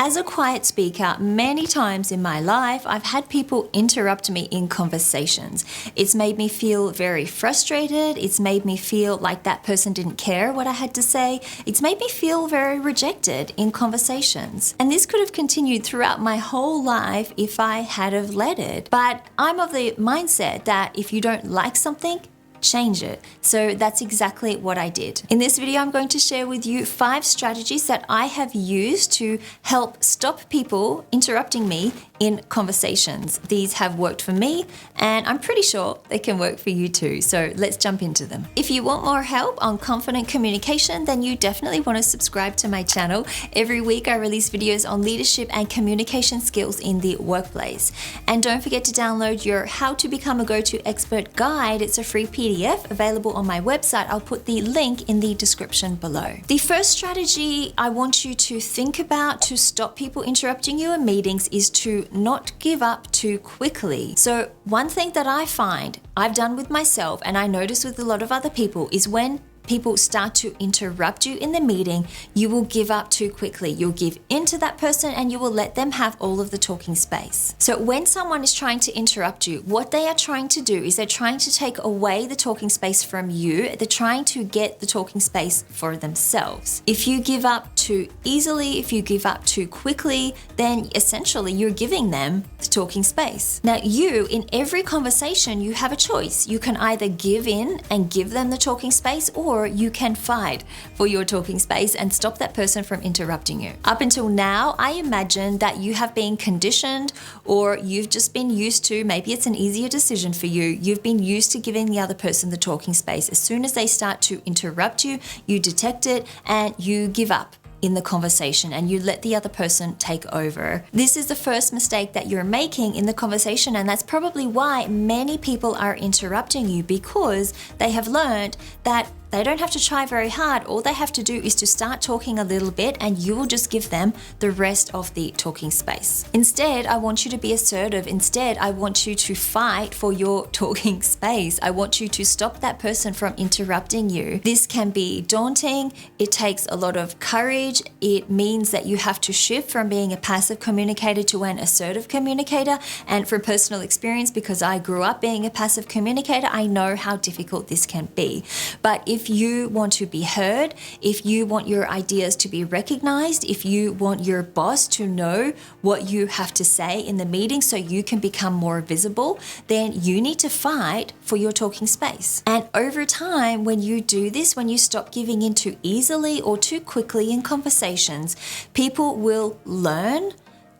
As a quiet speaker, many times in my life, I've had people interrupt me in conversations. It's made me feel very frustrated. It's made me feel like that person didn't care what I had to say. It's made me feel very rejected in conversations. And this could have continued throughout my whole life if I had have let it. But I'm of the mindset that if you don't like something, change it. So that's exactly what I did. In this video, I'm going to share with you 5 strategies that I have used to help stop people interrupting me in conversations. These have worked for me, and I'm pretty sure they can work for you too. So let's jump into them. If you want more help on confident communication, then you definitely want to subscribe to my channel. Every week I release videos on leadership and communication skills in the workplace. And don't forget to download your How to Become a Go-To Expert guide. It's a free PDF available on my website. I'll put the link in the description below. The first strategy I want you to think about to stop people interrupting you in meetings is to not give up too quickly. So one thing that I find I've done with myself, and I notice with a lot of other people, is when people start to interrupt you in the meeting, you will give up too quickly. You'll give in to that person and you will let them have all of the talking space. So when someone is trying to interrupt you, what they are trying to do is they're trying to take away the talking space from you. They're trying to get the talking space for themselves. If you give up too easily, if you give up too quickly, then essentially you're giving them the talking space. Now you, in every conversation, you have a choice. You can either give in and give them the talking space, or you can fight for your talking space and stop that person from interrupting you. Up until now, I imagine that you have been conditioned, or you've just been used to, maybe it's an easier decision for you, you've been used to giving the other person the talking space. As soon as they start to interrupt you, you detect it and you give up in the conversation and you let the other person take over. This is the first mistake that you're making in the conversation, and that's probably why many people are interrupting you, because they have learned that they don't have to try very hard. All they have to do is to start talking a little bit and you will just give them the rest of the talking space. Instead, I want you to be assertive. Instead, I want you to fight for your talking space. I want you to stop that person from interrupting you. This can be daunting. It takes a lot of courage. It means that you have to shift from being a passive communicator to an assertive communicator. And from personal experience, because I grew up being a passive communicator, I know how difficult this can be. But if you want to be heard, if you want your ideas to be recognized, if you want your boss to know what you have to say in the meeting so you can become more visible, then you need to fight for your talking space. And over time, when you do this, when you stop giving in too easily or too quickly in conversations, people will learn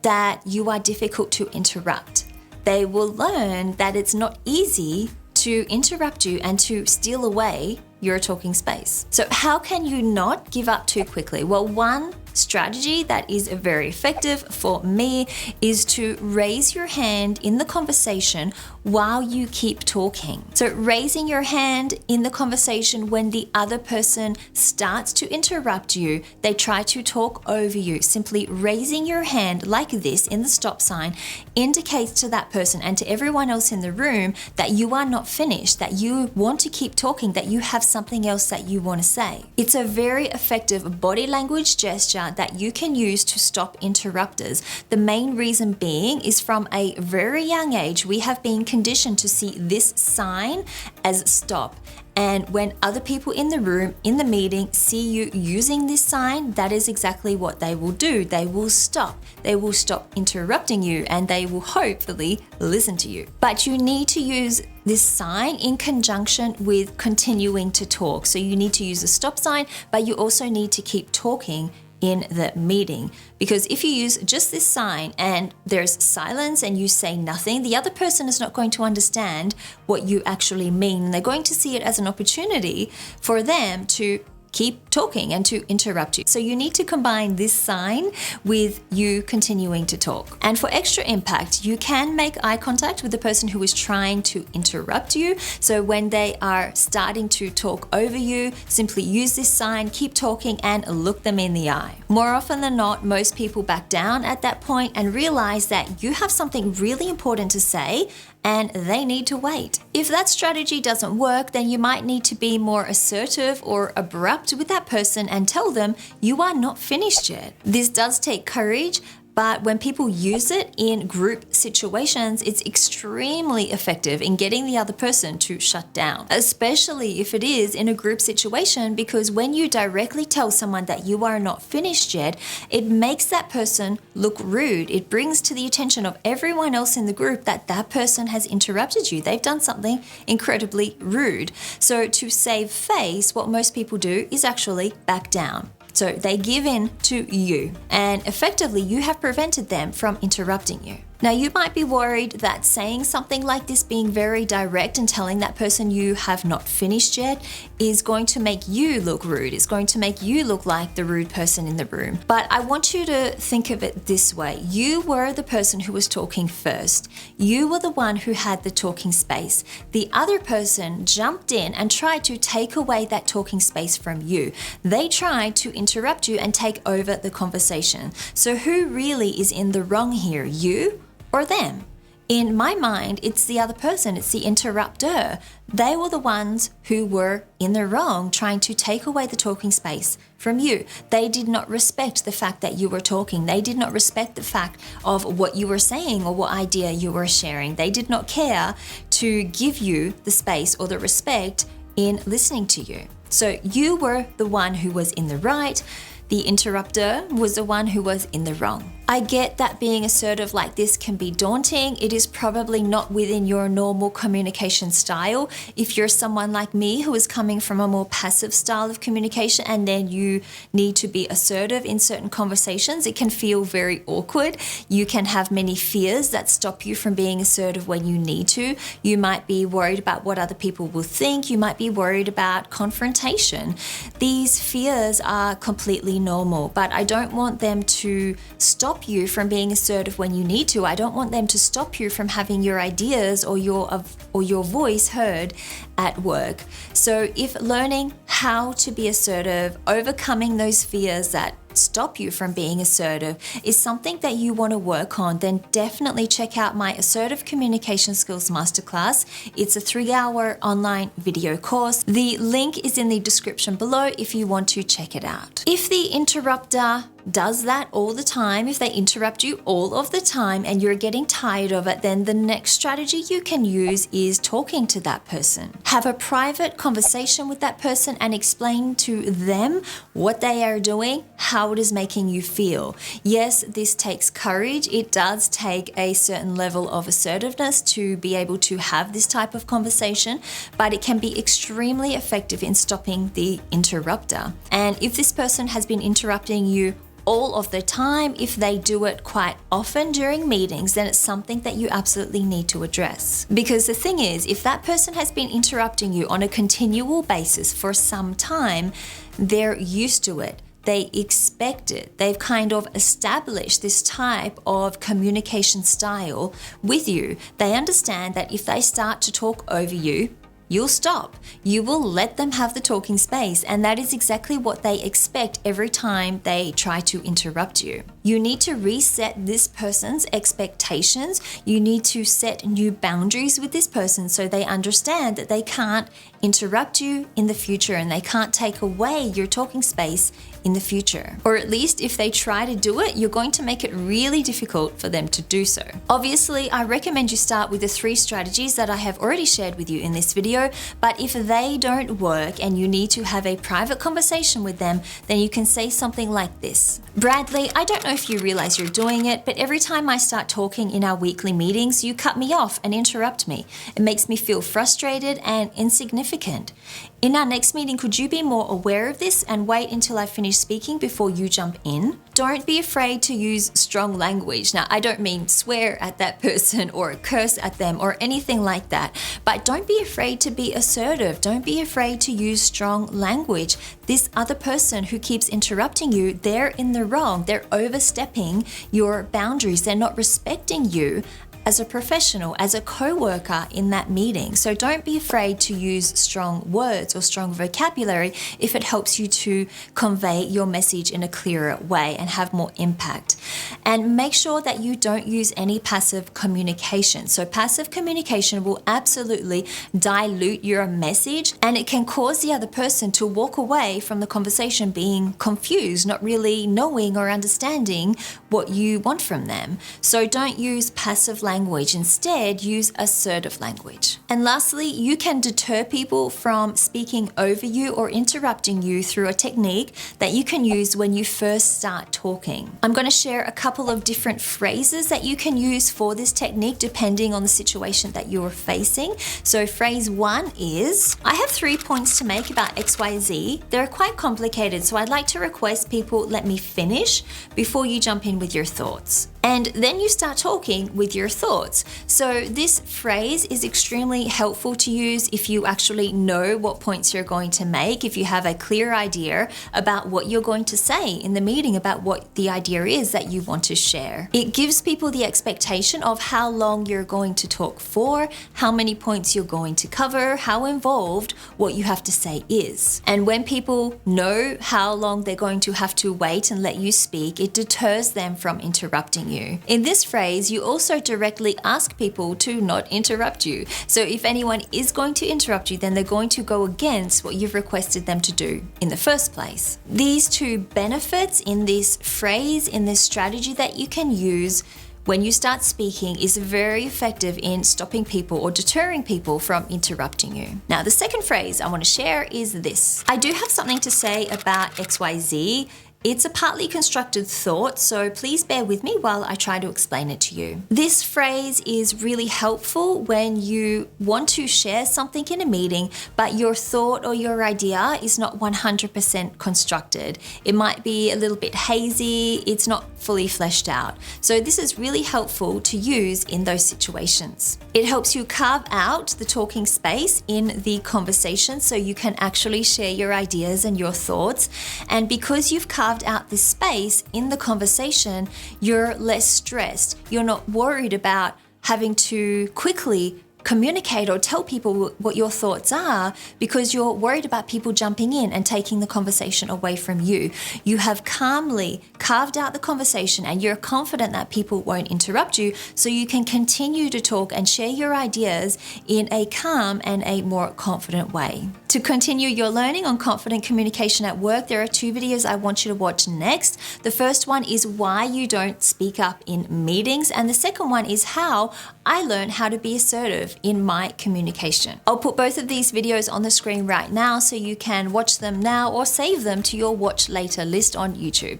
that you are difficult to interrupt. They will learn that it's not easy to interrupt you and to steal away your talking space. So how can you not give up too quickly? Well, one strategy that is very effective for me is to raise your hand in the conversation while you keep talking. So raising your hand in the conversation when the other person starts to interrupt you, they try to talk over you. Simply raising your hand like this in the stop sign indicates to that person and to everyone else in the room that you are not finished, that you want to keep talking, that you have something else that you want to say. It's a very effective body language gesture that you can use to stop interrupters. The main reason being is from a very young age, we have been conditioned to see this sign as stop. And when other people in the room, in the meeting, see you using this sign, that is exactly what they will do. They will stop. They will stop interrupting you and they will hopefully listen to you. But you need to use this sign in conjunction with continuing to talk. So you need to use the stop sign, but you also need to keep talking in the meeting. Because if you use just this sign and there's silence and you say nothing, the other person is not going to understand what you actually mean. They're going to see it as an opportunity for them to keep talking and to interrupt you. So you need to combine this sign with you continuing to talk. And for extra impact, you can make eye contact with the person who is trying to interrupt you. So when they are starting to talk over you, simply use this sign, keep talking, and look them in the eye. More often than not, most people back down at that point and realize that you have something really important to say and they need to wait. If that strategy doesn't work, then you might need to be more assertive or abrupt interrupt with that person and tell them you are not finished yet. This does take courage, but when people use it in group situations, it's extremely effective in getting the other person to shut down, especially if it is in a group situation, because when you directly tell someone that you are not finished yet, it makes that person look rude. It brings to the attention of everyone else in the group that that person has interrupted you. They've done something incredibly rude. So to save face, what most people do is actually back down. So they give in to you, and effectively you have prevented them from interrupting you. Now, you might be worried that saying something like this, being very direct and telling that person you have not finished yet, is going to make you look rude. It's going to make you look like the rude person in the room. But I want you to think of it this way. You were the person who was talking first. You were the one who had the talking space. The other person jumped in and tried to take away that talking space from you. They tried to interrupt you and take over the conversation. So who really is in the wrong here? You or them? In my mind, it's the other person, it's the interrupter. They were the ones who were in the wrong, trying to take away the talking space from you. They did not respect the fact that you were talking. They did not respect the fact of what you were saying or what idea you were sharing. They did not care to give you the space or the respect in listening to you. So you were the one who was in the right. The interrupter was the one who was in the wrong. I get that being assertive like this can be daunting. It is probably not within your normal communication style. If you're someone like me who is coming from a more passive style of communication and then you need to be assertive in certain conversations, it can feel very awkward. You can have many fears that stop you from being assertive when you need to. You might be worried about what other people will think. You might be worried about confrontation. These fears are completely normal, but I don't want them to stop you from being assertive when you need to. I don't want them to stop you from having your ideas or your voice heard at work. So if learning how to be assertive, overcoming those fears that stop you from being assertive is something that you want to work on, then definitely check out my Assertive Communication Skills Masterclass. It's a 3-hour online video course. The link is in the description below if you want to check it out. If the interrupter does that all the time, if they interrupt you all of the time and you're getting tired of it, then the next strategy you can use is talking to that person. Have a private conversation with that person and explain to them what they are doing, how it is making you feel. Yes, this takes courage. It does take a certain level of assertiveness to be able to have this type of conversation, but it can be extremely effective in stopping the interrupter. And if this person has been interrupting you all of the time, if they do it quite often during meetings, then it's something that you absolutely need to address. Because the thing is, if that person has been interrupting you on a continual basis for some time, they're used to it. They expect it. They've kind of established this type of communication style with you. They understand that if they start to talk over you, you'll stop. You will let them have the talking space, and that is exactly what they expect every time they try to interrupt you. You need to reset this person's expectations. You need to set new boundaries with this person so they understand that they can't interrupt you in the future and they can't take away your talking space in the future. Or at least if they try to do it, you're going to make it really difficult for them to do so. Obviously, I recommend you start with the 3 strategies that I have already shared with you in this video, but if they don't work and you need to have a private conversation with them, then you can say something like this. Bradley, I don't know if you realize you're doing it, but every time I start talking in our weekly meetings, you cut me off and interrupt me. It makes me feel frustrated and insignificant. In our next meeting, could you be more aware of this and wait until I finish speaking before you jump in? Don't be afraid to use strong language. Now, I don't mean swear at that person or curse at them or anything like that, but don't be afraid to be assertive. Don't be afraid to use strong language. This other person who keeps interrupting you, they're in the wrong. They're overstepping your boundaries. They're not respecting you as a professional, as a co-worker in that meeting. So don't be afraid to use strong words or strong vocabulary if it helps you to convey your message in a clearer way and have more impact. And make sure that you don't use any passive communication. So passive communication will absolutely dilute your message, and it can cause the other person to walk away from the conversation being confused, not really knowing or understanding what you want from them. So don't use passive language. Instead, use assertive language. And lastly, you can deter people from speaking over you or interrupting you through a technique that you can use when you first start talking. I'm going to share a couple of different phrases that you can use for this technique depending on the situation that you're facing. So phrase 1 is, I have 3 points to make about XYZ. They're quite complicated, so I'd like to request people let me finish before you jump in with your thoughts. And then you start talking with your thoughts. So this phrase is extremely helpful to use if you actually know what points you're going to make, if you have a clear idea about what you're going to say in the meeting, about what the idea is that you want to share. It gives people the expectation of how long you're going to talk for, how many points you're going to cover, how involved what you have to say is. And when people know how long they're going to have to wait and let you speak, it deters them from interrupting you. In this phrase, you also directly ask people to not interrupt you. So if anyone is going to interrupt you, then they're going to go against what you've requested them to do in the first place. These two benefits in this phrase, in this strategy that you can use when you start speaking, is very effective in stopping people or deterring people from interrupting you. Now, the second phrase I want to share is this. I do have something to say about XYZ. It's a partly constructed thought, so please bear with me while I try to explain it to you. This phrase is really helpful when you want to share something in a meeting, but your thought or your idea is not 100% constructed. It might be a little bit hazy, it's not fully fleshed out. So this is really helpful to use in those situations. It helps you carve out the talking space in the conversation so you can actually share your ideas and your thoughts. And because you've carved out this space in the conversation, you're less stressed. You're not worried about having to quickly communicate or tell people what your thoughts are because you're worried about people jumping in and taking the conversation away from you. You have calmly carved out the conversation and you're confident that people won't interrupt you, so you can continue to talk and share your ideas in a calm and a more confident way. To continue your learning on confident communication at work, there are 2 videos I want you to watch next. The first one is why you don't speak up in meetings, and the second one is how I learned how to be assertive in my communication. I'll put both of these videos on the screen right now so you can watch them now or save them to your watch later list on YouTube.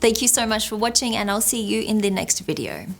Thank you so much for watching, and I'll see you in the next video.